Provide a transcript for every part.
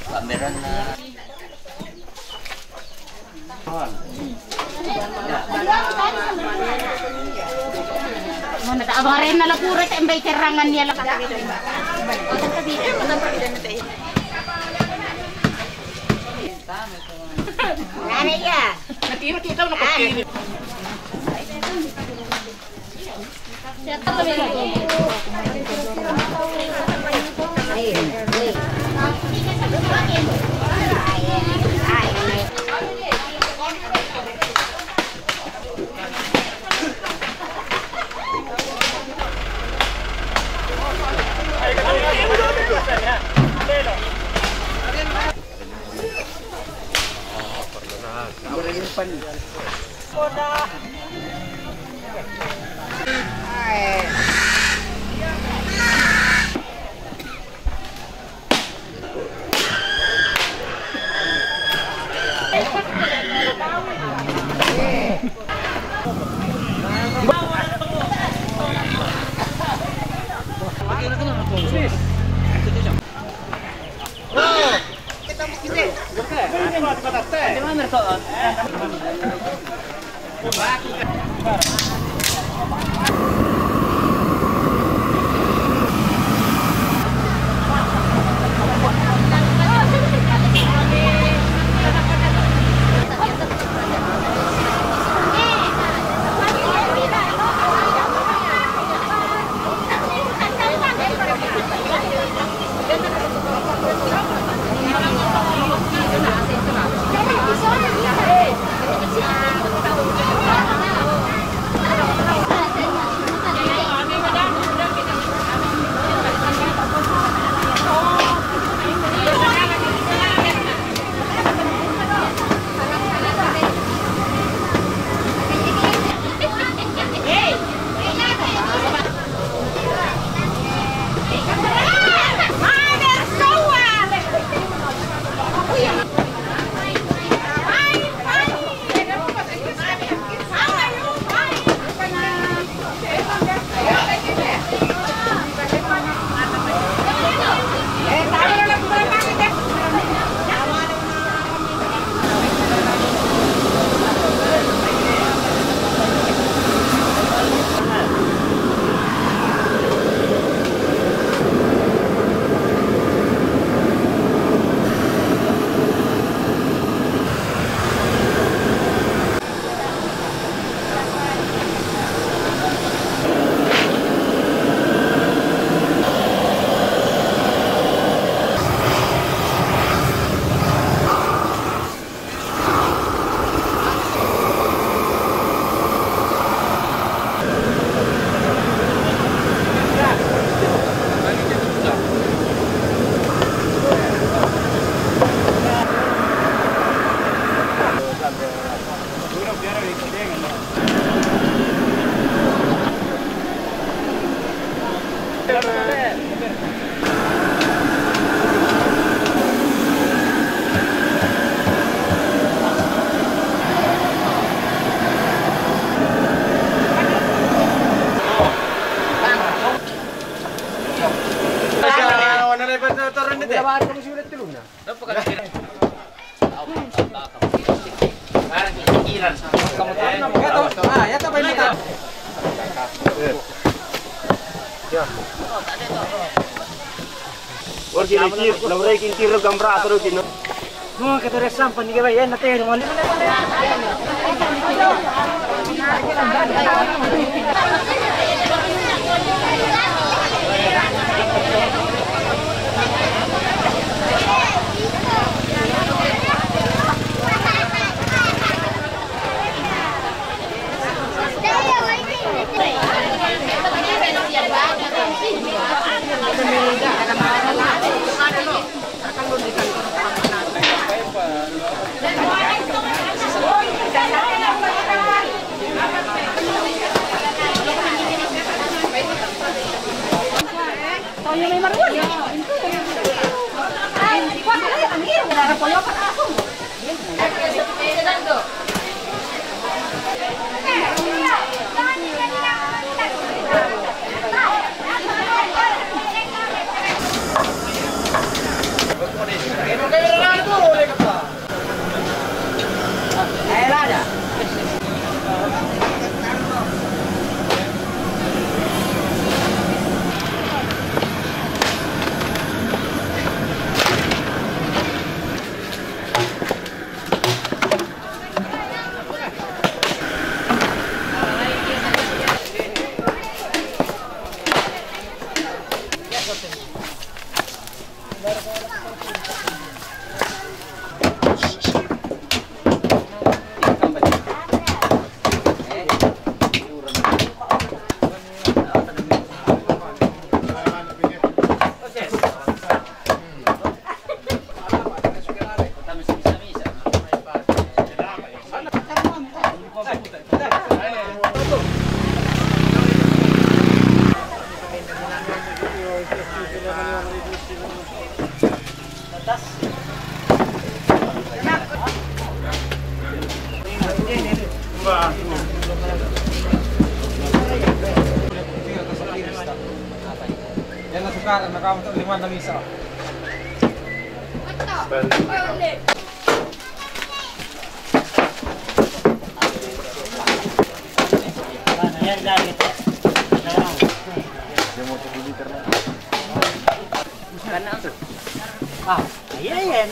Pameran na. Abang rin na lapurit ang bay terangan niya lang. Ano ya? Nakita mo na kasi. No, que tú eres Sampa, ni que vaya, no te digo, Yan na sukaran, nakamot 5 na misa. Ayan lagi. Ayan.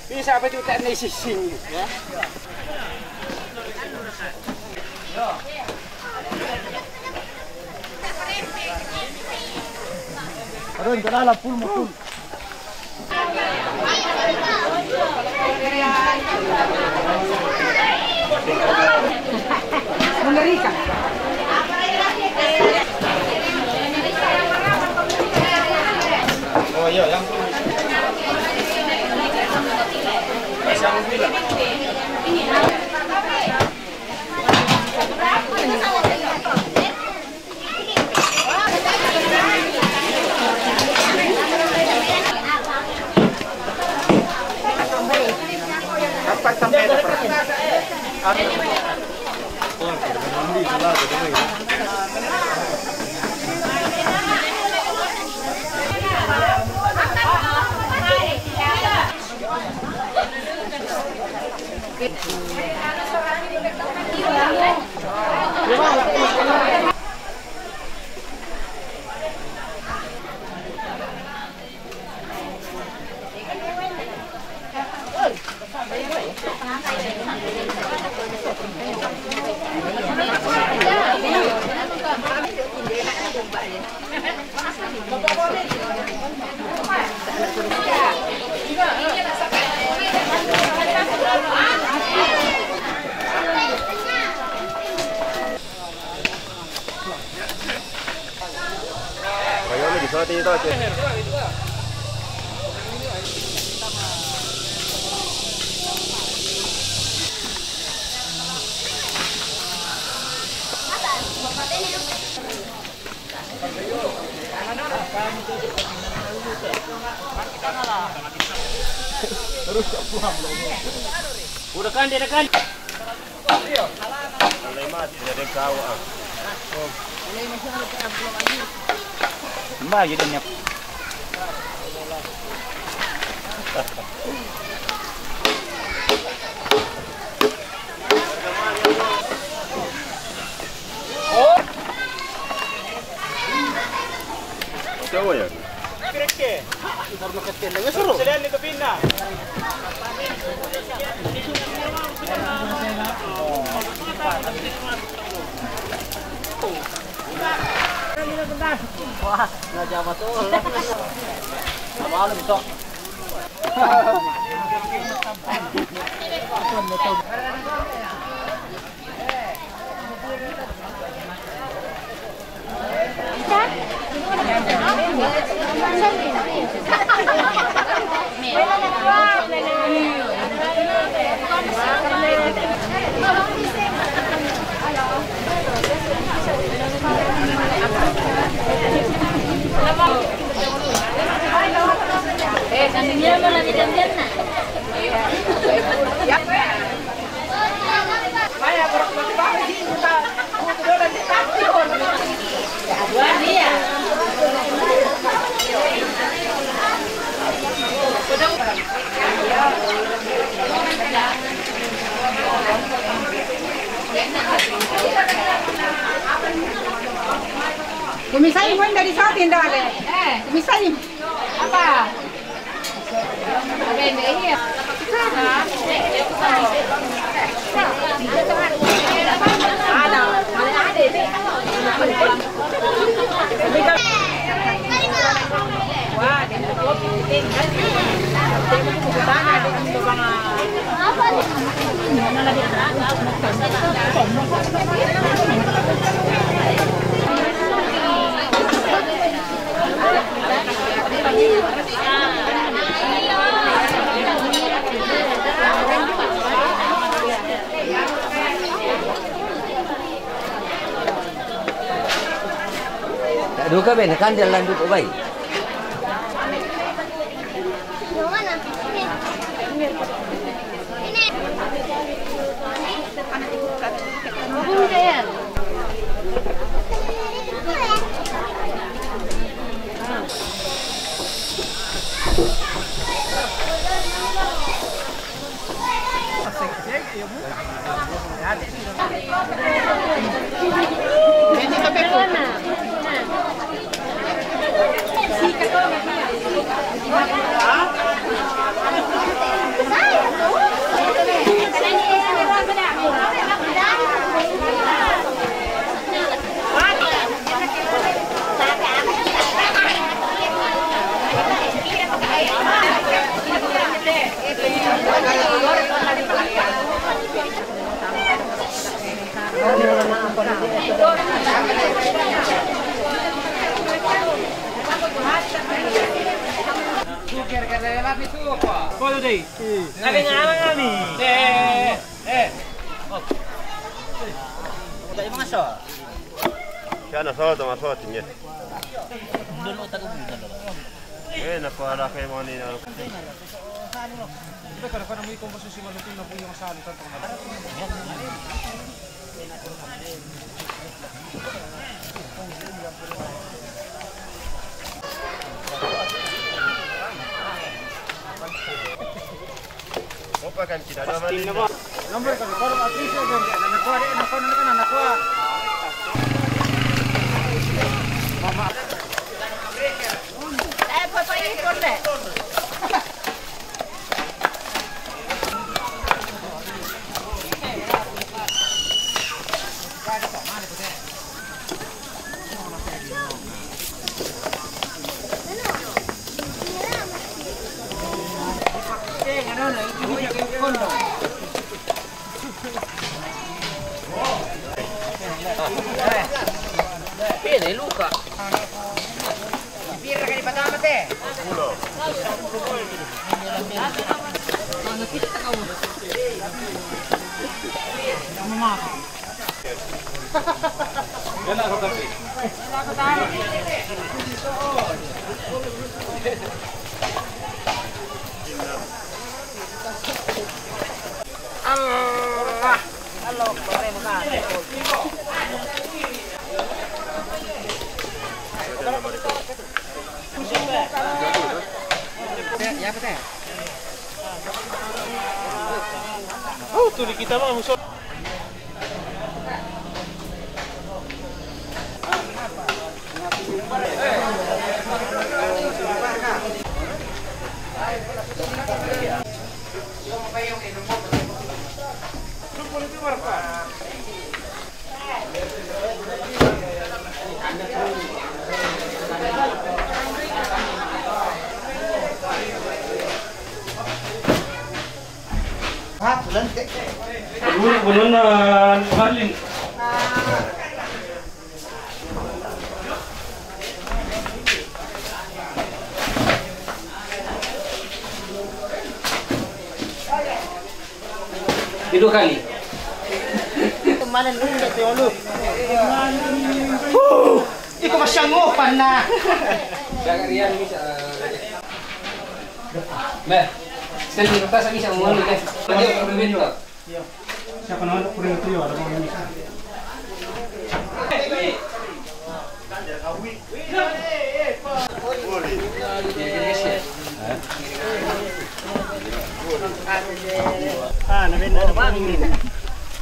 Bisa apa itu tak sising ya? Aduh, itu lah full mo full. Mengerikan. Oh iya, yang Udah kan, dia kan. Mbak, jadi nyap. Jawa ya? Kira-kira. Karena kecil, nggak seru. Selain itu pindah. Wah, nggak jawab tuh. Malam sok. Kandinya malah tidak biarna. Kumisahin mo dari sa atin dali. Kumisahin. Apa? Duka ben kan jalan duk bay. Yang mana? Ini. Bunda ya? Siya soto niya. Nakuha kayo mga nina. Karena may komposisi malutin na po yung saan ito. Opa kan tidak ada mana. Nomor kan kalau at least yung nakuha. Mama. Ikon deh. Pede Luca. Pira ka ni patama te. Allah. Allah, boleh bukan. Ya, betul. Oh, tuh kita mah musuh. Bunuh Marlin. Dua kali. Kemarin lu udah tiolo. Iko masyangopan na. Jangan rian bisa. Bah, sekali kita sa bisa mo guys. Lagi berbeda lah. Siapa nama kurang itu ya ada mau ini. Namin na pangin.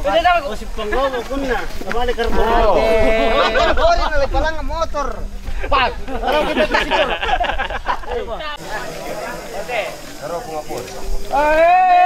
Pwede daw O si Panggogo kun na. Nabalik karbo. Ori na palang motor. Pak, kalau kita kasih. Pero kung apod. Eh.